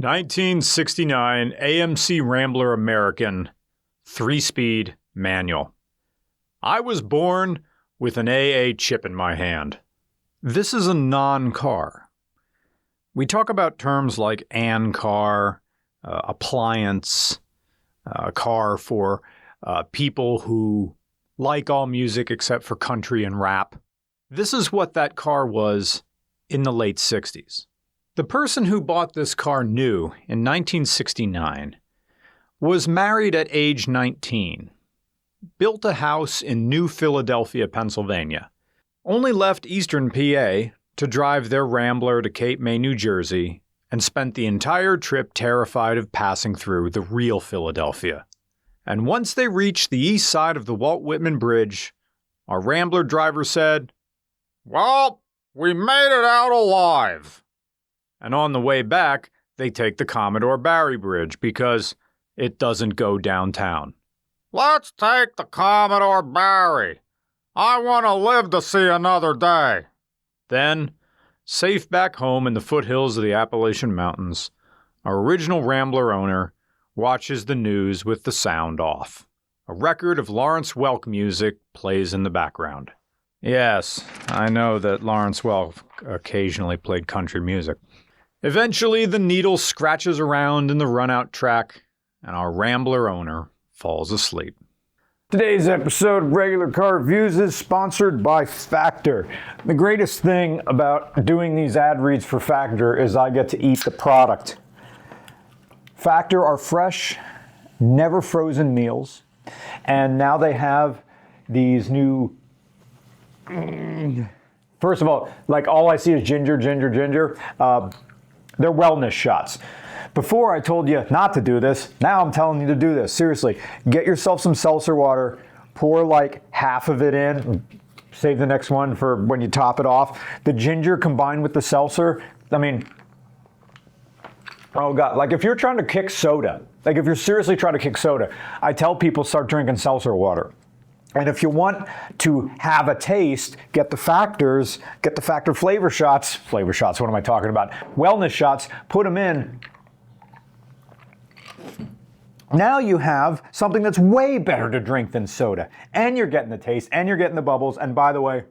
1969 AMC Rambler American 3-speed manual. I was born with an AA chip in my hand. This is a non-car. We talk about terms like an car, appliance, a car for people who like all music except for country and rap. This is what that car was in the late 60s. The person who bought this car new in 1969 was married at age 19, built a house in New Philadelphia, Pennsylvania, only left Eastern PA to drive their Rambler to Cape May, New Jersey, and spent the entire trip terrified of passing through the real Philadelphia. And once they reached the east side of the Walt Whitman Bridge, our Rambler driver said, "Well, we made it out alive." And on the way back, they take the Commodore Barry Bridge because it doesn't go downtown. "Let's take the Commodore Barry. I want to live to see another day." Then, safe back home in the foothills of the Appalachian Mountains, our original Rambler owner watches the news with the sound off. A record of Lawrence Welk music plays in the background. Yes, I know that Lawrence Welk occasionally played country music. Eventually, the needle scratches around in the runout track, and our Rambler owner falls asleep. Today's episode of Regular Car Reviews is sponsored by Factor. The greatest thing about doing these ad reads for Factor is I get to eat the product. Factor are fresh, never frozen meals, and now they have these new... First of all, like all I see is ginger. They're wellness shots. Before I told you not to do this, now I'm telling you to do this. Seriously, get yourself some seltzer water, pour like half of it in, save the next one for when you top it off. The ginger combined with the seltzer, I mean, oh God, like if you're trying to kick soda, like if you're seriously trying to kick soda, I tell people start drinking seltzer water. And if you want to have a taste, get the Factor flavor shots, what am I talking about? Wellness shots, put them in. Now you have something that's way better to drink than soda. And you're getting the taste, and you're getting the bubbles. And by the way,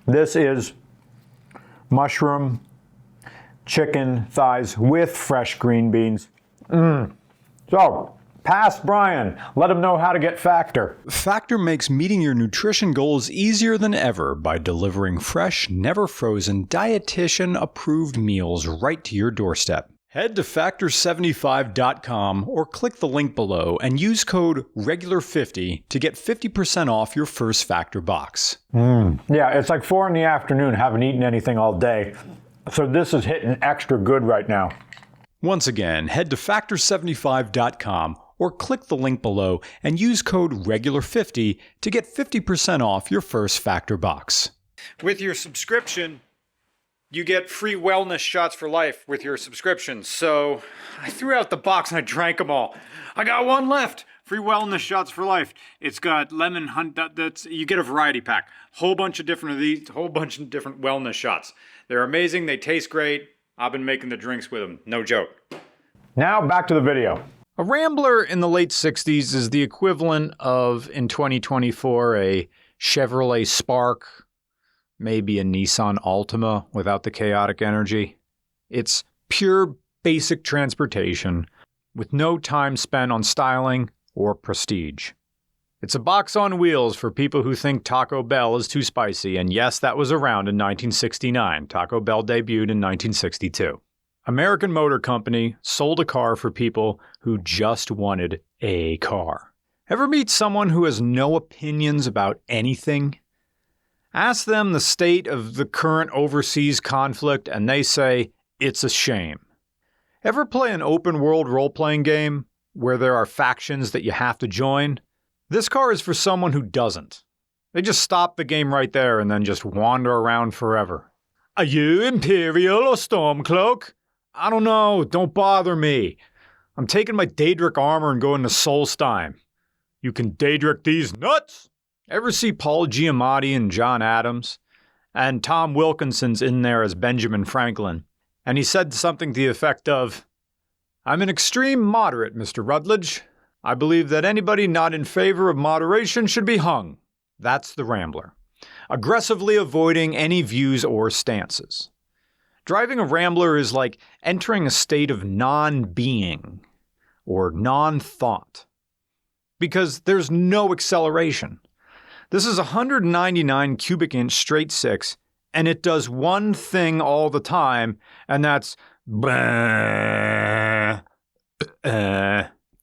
this is mushroom chicken thighs with fresh green beans. So, past Brian, let him know how to get Factor. Factor makes meeting your nutrition goals easier than ever by delivering fresh, never frozen, dietitian-approved meals right to your doorstep. Head to factor75.com or click the link below and use code REGULAR50 to get 50% off your first Factor box. Yeah, it's like 4 in the afternoon, haven't eaten anything all day. So this is hitting extra good right now. Once again, head to factor75.com or click the link below and use code REGULAR50 to get 50% off your first Factor box. With your subscription, you get free wellness shots for life with your subscription. So I threw out the box and I drank them all. I got one left. Free wellness shots for life. It's got lemon hunt. You get a variety pack. Whole bunch of different of these. Whole bunch of different wellness shots. They're amazing. They taste great. I've been making the drinks with them. No joke. Now back to the video. A Rambler in the late 60s is the equivalent of, in 2024, a Chevrolet Spark, maybe a Nissan Altima without the chaotic energy. It's pure basic transportation with no time spent on styling or prestige. It's a box on wheels for people who think Taco Bell is too spicy, and yes, that was around in 1969. Taco Bell debuted in 1962. American Motor Company sold a car for people who just wanted a car. Ever meet someone who has no opinions about anything? Ask them the state of the current overseas conflict and they say, it's a shame. Ever play an open world role-playing game where there are factions that you have to join? This car is for someone who doesn't. They just stop the game right there and then just wander around forever. Are you Imperial or Stormcloak? I don't know, don't bother me. I'm taking my Daedric armor and going to Solstheim. You can Daedric these nuts? Ever see Paul Giamatti and John Adams? And Tom Wilkinson's in there as Benjamin Franklin. And he said something to the effect of, "I'm an extreme moderate, Mr. Rutledge. I believe that anybody not in favor of moderation should be hung." That's the Rambler. Aggressively avoiding any views or stances. Driving a Rambler is like entering a state of non-being or non-thought, because there's no acceleration. This is a 199 cubic inch straight six, and it does one thing all the time, and that's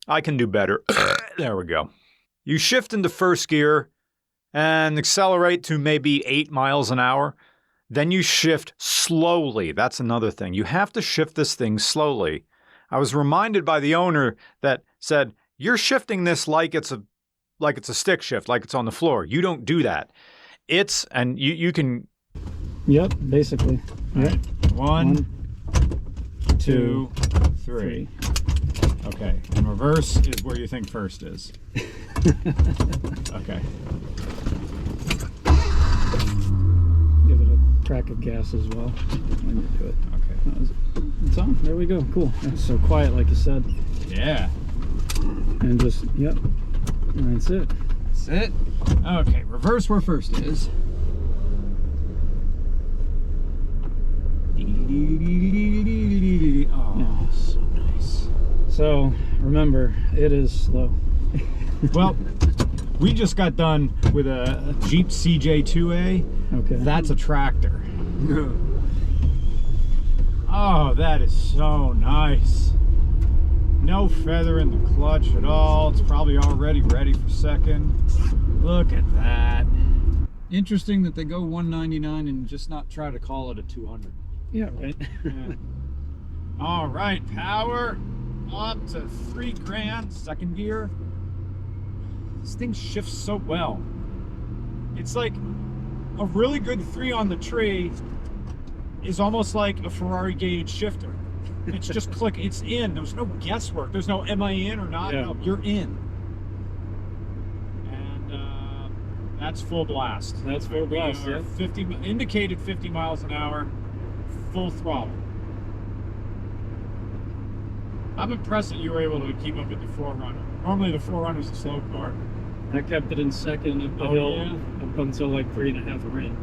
I can do better. There we go. You shift into first gear and accelerate to maybe 8 miles an hour. Then you shift slowly. That's another thing. You have to shift this thing slowly. I was reminded by the owner that said, "You're shifting this like it's a stick shift, like it's on the floor. You don't do that." And you can. Yep, basically. Yep. One, two, three. Okay, and reverse is where you think first is. Okay. Give it a crack of gas as well when you do it. Okay. It's on. There we go. Cool. That's so quiet, like you said. Yeah. And just, yep. And that's it. That's it. Okay, reverse where first is. Oh, Yeah. so nice. So, remember, it is slow. Well, we just got done with a Jeep CJ2A. Okay. That's a tractor. Oh, that is so nice. No feather in the clutch at all. It's probably already ready for second. Look at that. Interesting that they go 199 and just not try to call it a 200. Yeah, right. Yeah. All right, power up to 3 grand, second gear. This thing shifts so well. It's like a really good 3 on the tree is almost like a Ferrari gated shifter. It's just click, it's in. There's no guesswork. There's no am I in or not? Yeah. No, you're in. And that's full blast. That's full blast, We are yeah. 50, indicated 50 miles an hour, full throttle. I'm impressed that you were able to keep up with the 4Runner. Normally the 4Runner's a slow car. I kept it in second up the Oh, hill yeah? up until like 3.5 grand.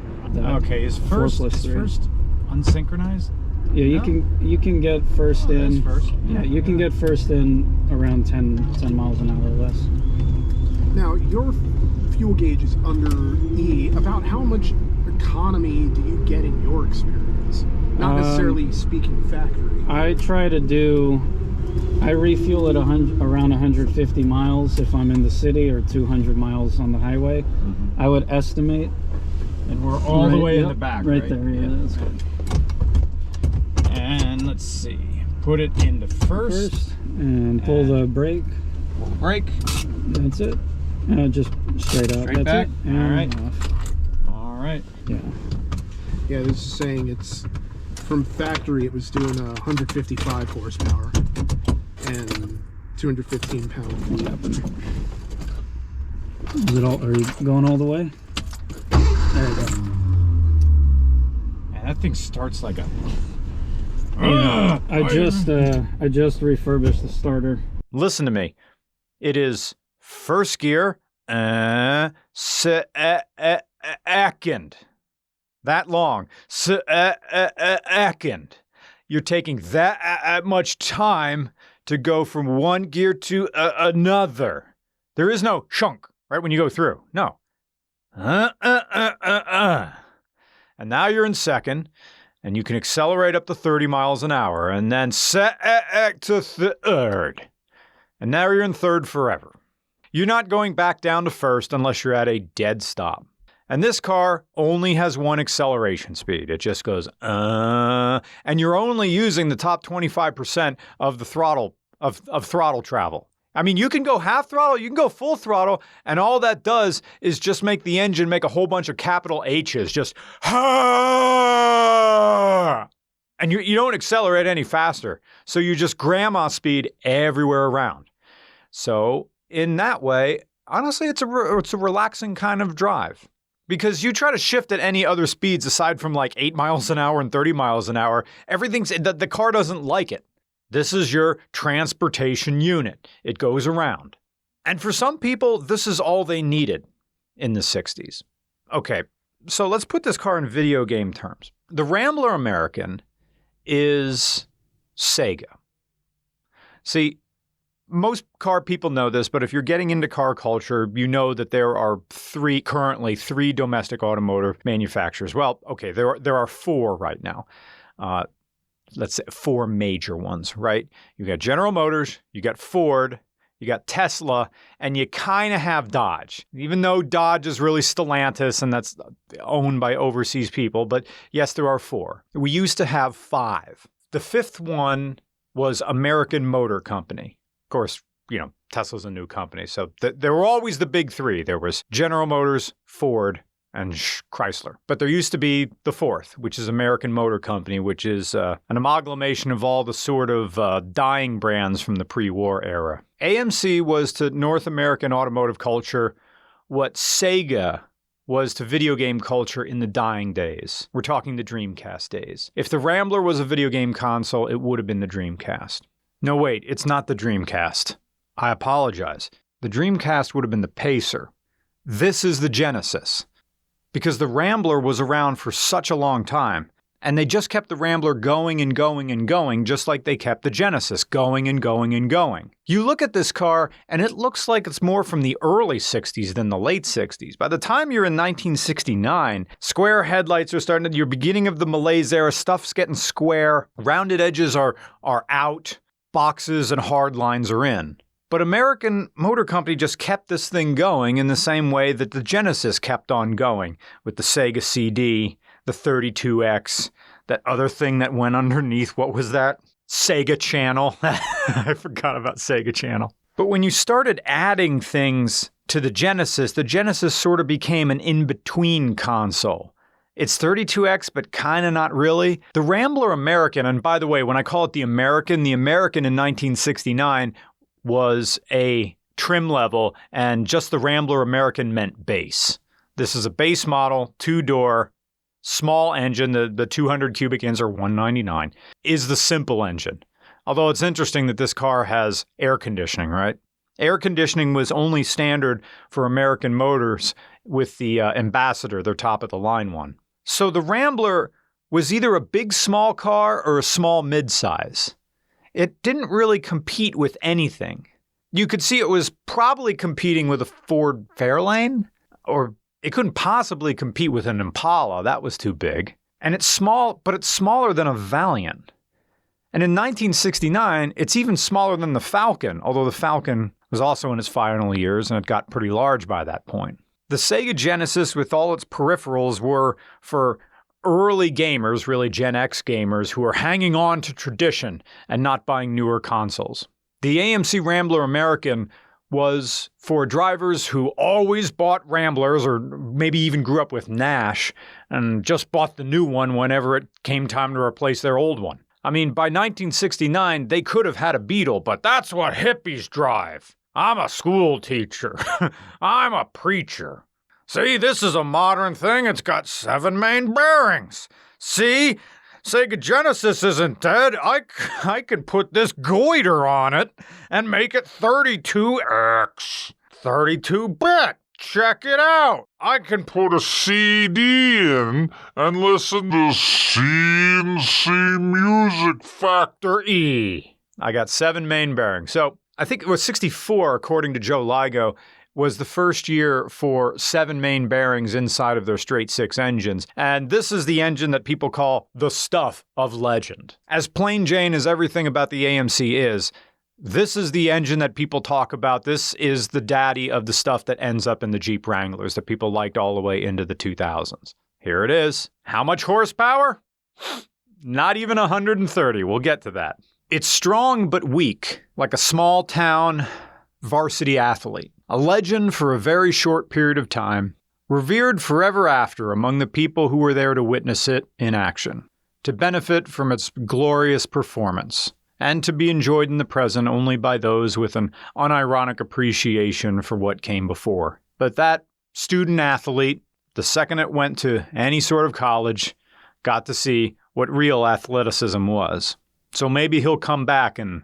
Okay, is first unsynchronized? Yeah, you No? can get first That's in. first. Yeah, you can get first in around 10 miles an hour or less. Now, your fuel gauge is under E. About how much economy do you get in your experience? Not necessarily speaking factory. I refuel at around 150 miles if I'm in the city, or 200 miles on the highway. I would estimate. And we're all the way in yep, the back, right? right? There, yeah, that's good. And let's see. Put it into first. And pull the brake. Brake. That's it. Just straight up. Straight That's back? it. And All right. off. All right. Yeah. Yeah, this is saying it's from factory. It was doing 155 horsepower and 215 pound-feet. Is it all? Are you going all the way? There you go. Man, that thing starts like a. Yeah, I just refurbished the starter. Listen to me. It is first gear, second. That long. Second. You're taking that much time to go from one gear to another. There is no shunk, right, when you go through. No. And now you're in second. And you can accelerate up to 30 miles an hour, and then set to third. And now you're in third forever. You're not going back down to first unless you're at a dead stop. And this car only has one acceleration speed. It just goes, and you're only using the top 25% of the throttle, of throttle travel. I mean, you can go half throttle, you can go full throttle, and all that does is just make the engine make a whole bunch of capital H's, just, and you don't accelerate any faster. So you just grandma speed everywhere around. So in that way, honestly, it's a relaxing kind of drive. Because you try to shift at any other speeds aside from like 8 miles an hour and 30 miles an hour, the car doesn't like it. This is your transportation unit. It goes around. And for some people, this is all they needed in the 60s. Okay, so let's put this car in video game terms. The Rambler American is Sega. See, most car people know this, but if you're getting into car culture, you know that there are currently three domestic automotive manufacturers. Well, okay, there are four right now. Let's say four major ones, right? You got General Motors, you got Ford, you got Tesla, and you kind of have Dodge, even though Dodge is really Stellantis and that's owned by overseas people. But yes, there are four. We used to have five. The fifth one was American Motor Company. Of course, Tesla's a new company. So there were always the big three. There was General Motors, Ford, and Chrysler. But there used to be the fourth, which is American Motor Company, which is an amalgamation of all the sort of dying brands from the pre-war era. AMC was to North American automotive culture what Sega was to video game culture in the dying days. We're talking the Dreamcast days. If the Rambler was a video game console, it would have been the Dreamcast. No, wait, it's not the Dreamcast. I apologize. The Dreamcast would have been the Pacer. This is the Genesis. Because the Rambler was around for such a long time, and they just kept the Rambler going and going and going, just like they kept the Genesis going and going and going. You look at this car, and it looks like it's more from the early 60s than the late 60s. By the time you're in 1969, square headlights are starting, you're beginning of the malaise era, stuff's getting square, rounded edges are out, boxes and hard lines are in. But American Motor Company just kept this thing going in the same way that the Genesis kept on going with the Sega CD, the 32X, that other thing that went underneath. What was that? Sega Channel. I forgot about Sega Channel. But when you started adding things to the Genesis sort of became an in-between console. It's 32X, but kind of not really. The Rambler American, and by the way, when I call it the American in 1969 was a trim level, and just the Rambler American meant base. This is a base model, two-door, small engine. The 200 cubic inches or 199 is the simple engine. Although it's interesting that this car has air conditioning, right? Air conditioning was only standard for American Motors with the Ambassador, their top-of-the-line one. So the Rambler was either a big small car or a small midsize. It didn't really compete with anything. You could see it was probably competing with a Ford Fairlane, or it couldn't possibly compete with an Impala. That was too big. And it's small, but it's smaller than a Valiant. And in 1969, it's even smaller than the Falcon, although the Falcon was also in its final years and it got pretty large by that point. The Sega Genesis with all its peripherals were for early gamers, really Gen X gamers, who are hanging on to tradition and not buying newer consoles. The AMC Rambler American was for drivers who always bought Ramblers or maybe even grew up with Nash and just bought the new one whenever it came time to replace their old one. I mean, by 1969, they could have had a Beetle, but that's what hippies drive. I'm a school teacher. I'm a preacher. See, this is a modern thing. It's got 7 main bearings. See, Sega Genesis isn't dead. I can put this goiter on it and make it 32X. 32-bit. Check it out. I can put a CD in and listen to CNC Music Factor E. I got 7 main bearings. So I think it was 64, according to Joe Ligo, was the first year for 7 main bearings inside of their straight 6 engines. And this is the engine that people call the stuff of legend. As plain Jane as everything about the AMC is, this is the engine that people talk about. This is the daddy of the stuff that ends up in the Jeep Wranglers that people liked all the way into the 2000s. Here it is. How much horsepower? Not even 130. We'll get to that. It's strong but weak, like a small town varsity athlete. A legend for a very short period of time, revered forever after among the people who were there to witness it in action, to benefit from its glorious performance, and to be enjoyed in the present only by those with an unironic appreciation for what came before. But that student athlete, the second it went to any sort of college, got to see what real athleticism was. So maybe he'll come back and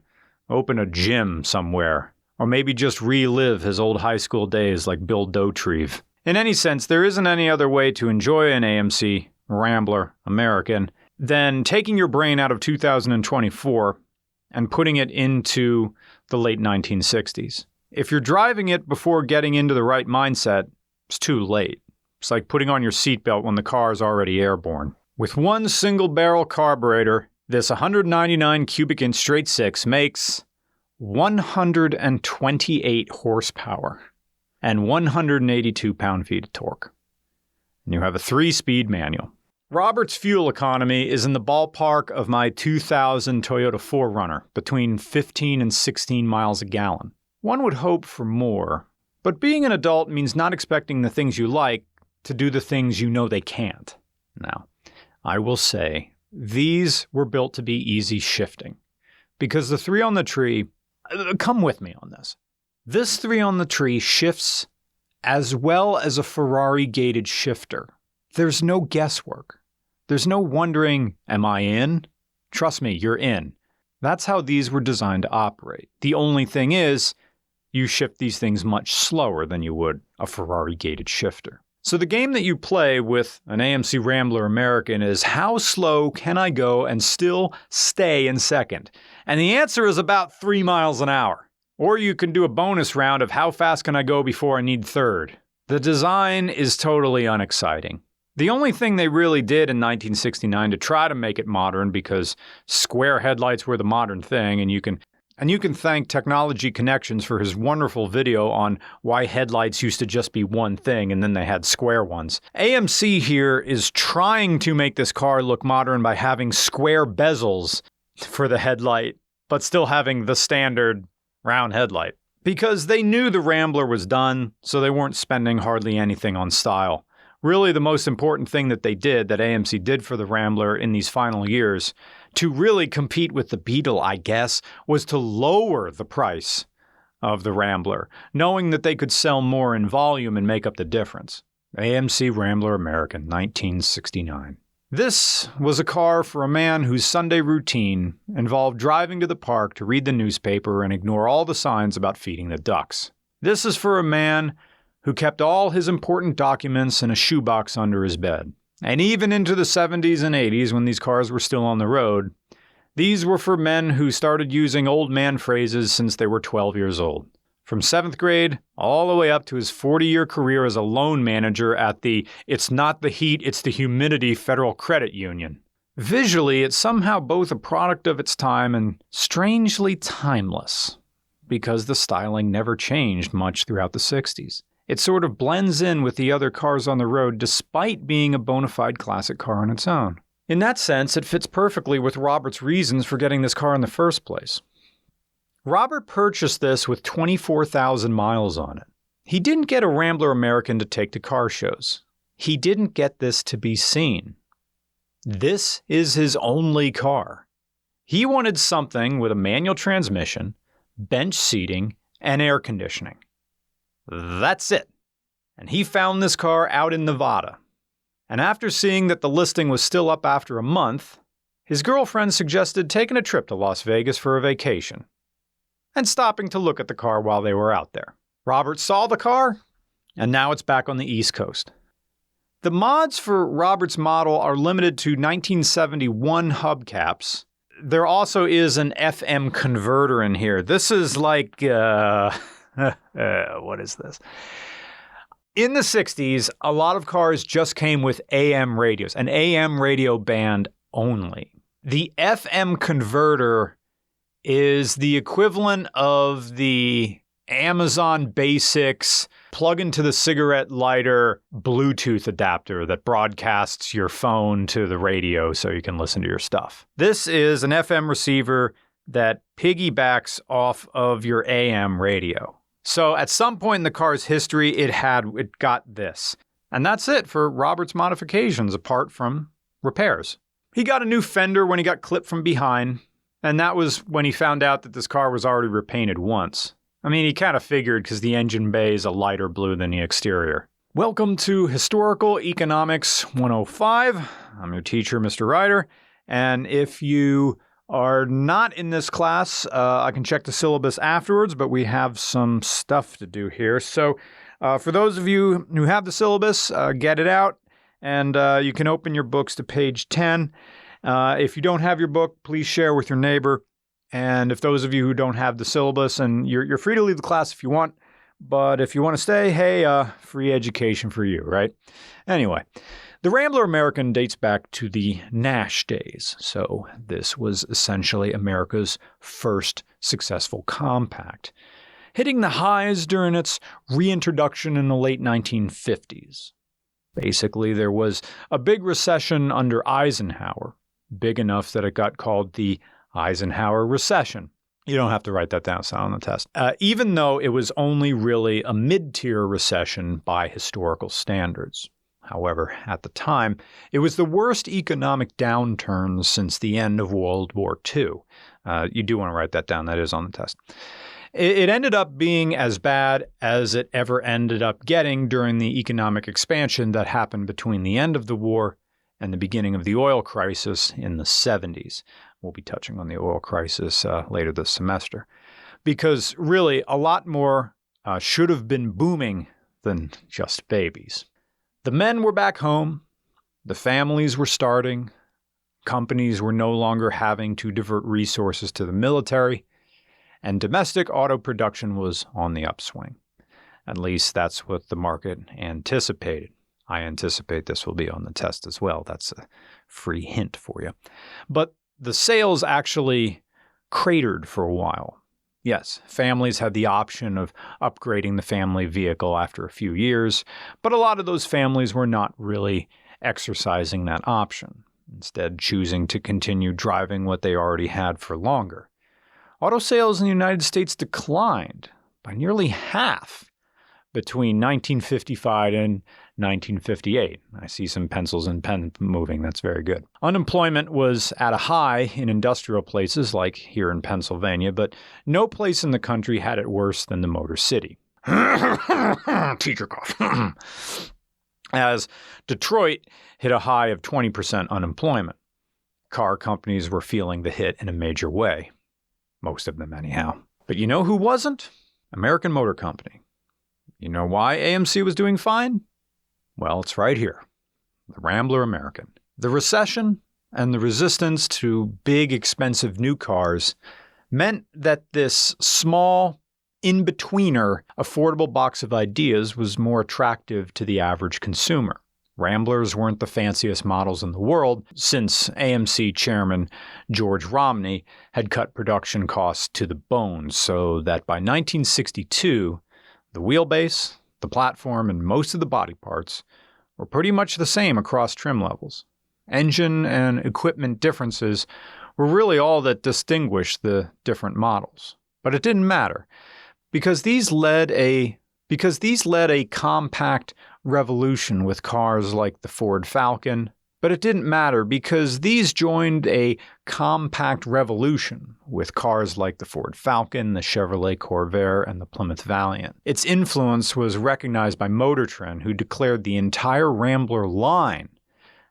open a gym somewhere, or maybe just relive his old high school days like Bill Dauterive. In any sense, there isn't any other way to enjoy an AMC Rambler American than taking your brain out of 2024 and putting it into the late 1960s. If you're driving it before getting into the right mindset, it's too late. It's like putting on your seatbelt when the car is already airborne. With one single barrel carburetor, this 199 cubic inch straight six makes 128 horsepower and 182 pound-feet of torque. And you have a 3-speed manual. Robert's fuel economy is in the ballpark of my 2000 Toyota 4Runner, between 15 and 16 miles a gallon. One would hope for more, but being an adult means not expecting the things you like to do the things you know they can't. Now, I will say, these were built to be easy shifting, because the 3 on the tree, come with me on this. This 3 on the tree shifts as well as a Ferrari gated shifter. There's no guesswork. There's no wondering, am I in? Trust me, you're in. That's how these were designed to operate. The only thing is, you shift these things much slower than you would a Ferrari gated shifter. So the game that you play with an AMC Rambler American is, how slow can I go and still stay in second? And the answer is about 3 miles an hour. Or you can do a bonus round of how fast can I go before I need third. The design is totally unexciting. The only thing they really did in 1969 to try to make it modern, because square headlights were the modern thing, and you can thank Technology Connections for his wonderful video on why headlights used to just be one thing and then they had square ones. AMC here is trying to make this car look modern by having square bezels for the headlight, but still having the standard round headlight. Because they knew the Rambler was done, so they weren't spending hardly anything on style. Really, the most important thing that AMC did for the Rambler in these final years, to really compete with the Beetle, I guess, was to lower the price of the Rambler, knowing that they could sell more in volume and make up the difference. AMC Rambler American, 1969. This was a car for a man whose Sunday routine involved driving to the park to read the newspaper and ignore all the signs about feeding the ducks. This is for a man who kept all his important documents in a shoebox under his bed. And even into the 70s and 80s, when these cars were still on the road, these were for men who started using old man phrases since they were 12 years old. From 7th grade all the way up to his 40-year career as a loan manager at the "It's not the heat, it's the humidity" Federal Credit Union. Visually, it's somehow both a product of its time and strangely timeless, because the styling never changed much throughout the 60s. It sort of blends in with the other cars on the road despite being a bona fide classic car on its own. In that sense, it fits perfectly with Robert's reasons for getting this car in the first place. Robert purchased this with 24,000 miles on it. He didn't get a Rambler American to take to car shows. He didn't get this to be seen. This is his only car. He wanted something with a manual transmission, bench seating, and air conditioning. That's it. And he found this car out in Nevada. And after seeing that the listing was still up after a month, his girlfriend suggested taking a trip to Las Vegas for a vacation and stopping to look at the car while they were out there. Robert saw the car, and now it's back on the East Coast. The mods for Robert's model are limited to 1971 hubcaps. There also is an FM converter in here. This is like, what is this? In the 60s, a lot of cars just came with AM radios, an AM radio band only. The FM converter is the equivalent of the Amazon Basics plug into the cigarette lighter Bluetooth adapter that broadcasts your phone to the radio so you can listen to your stuff. This is an FM receiver that piggybacks off of your AM radio. So at some point in the car's history, it got this. And that's it for Robert's modifications, apart from repairs. He got a new fender when he got clipped from behind, and that was when he found out that this car was already repainted once. I mean, he kind of figured because the engine bay is a lighter blue than the exterior. Welcome to Historical Economics 105. I'm your teacher, Mr. Ryder. And if you are not in this class, I can check the syllabus afterwards, but we have some stuff to do here. So for those of you who have the syllabus, get it out, and you can open your books to page 10. If you don't have your book, please share with your neighbor. And if those of you who don't have the syllabus, and you're free to leave the class if you want, but if you want to stay, hey, free education for you, right? Anyway, the Rambler American dates back to the Nash days. So this was essentially America's first successful compact, hitting the highs during its reintroduction in the late 1950s. Basically, there was a big recession under Eisenhower, big enough that it got called the Eisenhower recession. You don't have to write that down, it's not on the test. Even though it was only really a mid-tier recession by historical standards. However, at the time, it was the worst economic downturn since the end of World War II. You do want to write that down, that is on the test. It ended up being as bad as it ever ended up getting during the economic expansion that happened between the end of the war and the beginning of the oil crisis in the 70s. We'll be touching on the oil crisis later this semester. Because really, a lot more should have been booming than just babies. The men were back home, the families were starting, companies were no longer having to divert resources to the military, and domestic auto production was on the upswing. At least that's what the market anticipated. I anticipate this will be on the test as well. That's a free hint for you. But the sales actually cratered for a while. Yes, families had the option of upgrading the family vehicle after a few years, but a lot of those families were not really exercising that option, instead choosing to continue driving what they already had for longer. Auto sales in the United States declined by nearly half between 1955 and 1958. I see some pencils and pen moving. That's very good. Unemployment was at a high in industrial places like here in Pennsylvania, but no place in the country had it worse than the Motor City. Teacher cough. As Detroit hit a high of 20% unemployment. Car companies were feeling the hit in a major way. Most of them anyhow. But you know who wasn't? American Motor Company. You know why AMC was doing fine? Well, it's right here. The Rambler American. The recession and the resistance to big, expensive new cars meant that this small, in-betweener, affordable box of ideas was more attractive to the average consumer. Ramblers weren't the fanciest models in the world, since AMC chairman George Romney had cut production costs to the bone, so that by 1962, the wheelbase, the platform, and most of the body parts were pretty much the same across trim levels. Engine and equipment differences were really all that distinguished the different models. But it didn't matter, because these led a compact revolution with cars like the Ford Falcon. But it didn't matter because these joined a compact revolution with cars like the Ford Falcon, the Chevrolet Corvair, and the Plymouth Valiant. Its influence was recognized by Motor Trend, who declared the entire Rambler line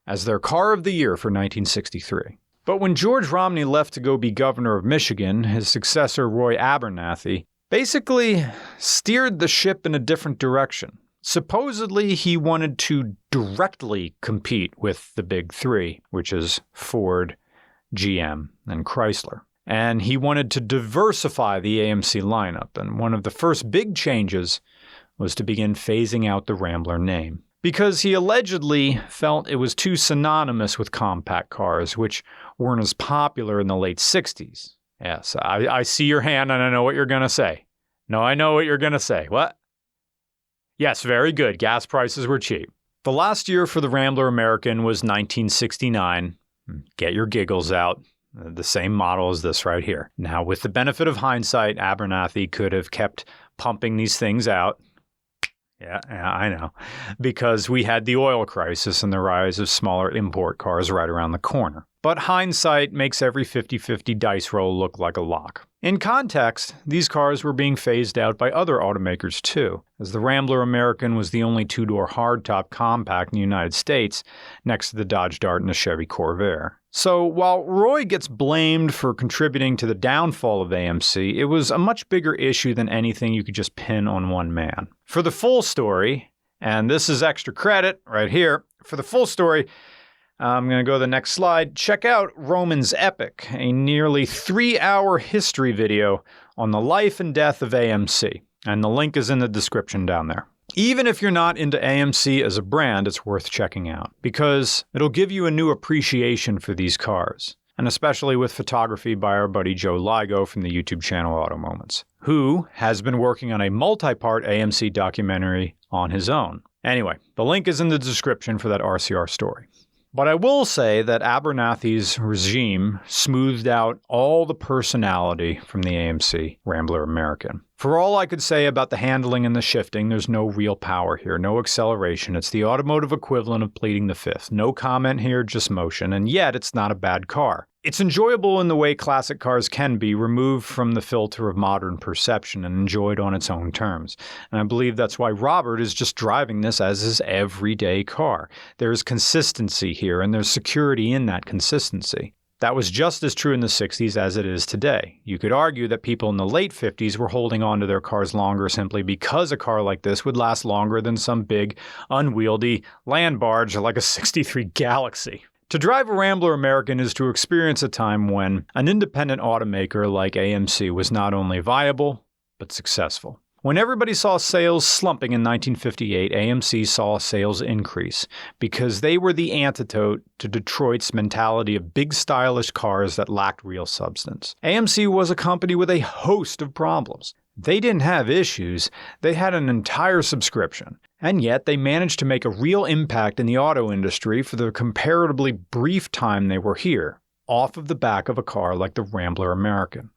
as their car of the year for 1963. But when George Romney left to go be governor of Michigan, his successor Roy Abernathy basically steered the ship in a different direction. Supposedly, he wanted to directly compete with the big three, which is Ford, GM, and Chrysler. And he wanted to diversify the AMC lineup, and one of the first big changes was to begin phasing out the Rambler name. Because he allegedly felt it was too synonymous with compact cars, which weren't as popular in the late 60s. Yes, I see your hand and I know what you're going to say. No, I know what you're going to say. What? Yes, very good. Gas prices were cheap. The last year for the Rambler American was 1969. Get your giggles out. The same model as this right here. Now, with the benefit of hindsight, Abernathy could have kept pumping these things out. Yeah, I know. Because we had the oil crisis and the rise of smaller import cars right around the corner. but hindsight makes every 50-50 dice roll look like a lock. In context, these cars were being phased out by other automakers too, as the Rambler American was the only two-door hardtop compact in the United States, next to the Dodge Dart and the Chevy Corvair. So while Roy gets blamed for contributing to the downfall of AMC, it was a much bigger issue than anything you could just pin on one man. For the full story, and this is extra credit right here, for the full story, I'm going to go to the next slide. Check out Roman's Epic, a nearly 3-hour history video on the life and death of AMC, and the link is in the description down there. Even if you're not into AMC as a brand, it's worth checking out, because it'll give you a new appreciation for these cars, and especially with photography by our buddy Joe Ligo from the YouTube channel Auto Moments, who has been working on a multi-part AMC documentary on his own. Anyway, the link is in the description for that RCR story. But I will say that Abernathy's regime smoothed out all the personality from the AMC Rambler American. For all I could say about the handling and the shifting, there's no real power here, no acceleration. It's the automotive equivalent of pleading the fifth. No comment here, just motion, and yet it's not a bad car. It's enjoyable in the way classic cars can be, removed from the filter of modern perception and enjoyed on its own terms. And I believe that's why Robert is just driving this as his everyday car. There's consistency here, and there's security in that consistency. That was just as true in the 60s as it is today. You could argue that people in the late 50s were holding on to their cars longer simply because a car like this would last longer than some big, unwieldy land barge like a '63 Galaxy. To drive a Rambler American is to experience a time when an independent automaker like AMC was not only viable, but successful. When everybody saw sales slumping in 1958, AMC saw sales increase because they were the antidote to Detroit's mentality of big stylish cars that lacked real substance. AMC was a company with a host of problems. They didn't have issues, they had an entire subscription. And yet they managed to make a real impact in the auto industry for the comparatively brief time they were here, off of the back of a car like the Rambler American,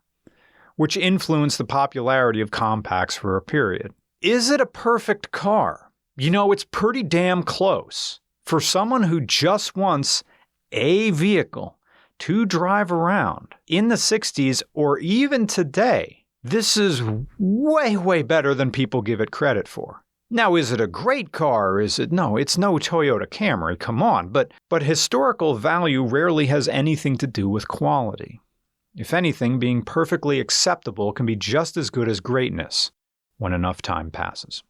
which influenced the popularity of compacts for a period. Is it a perfect car? You know, it's pretty damn close. For someone who just wants a vehicle to drive around in the 60s or even today, this is way, way better than people give it credit for. Now, is it a great car? No, it's no Toyota Camry, come on, but historical value rarely has anything to do with quality. If anything, being perfectly acceptable can be just as good as greatness when enough time passes.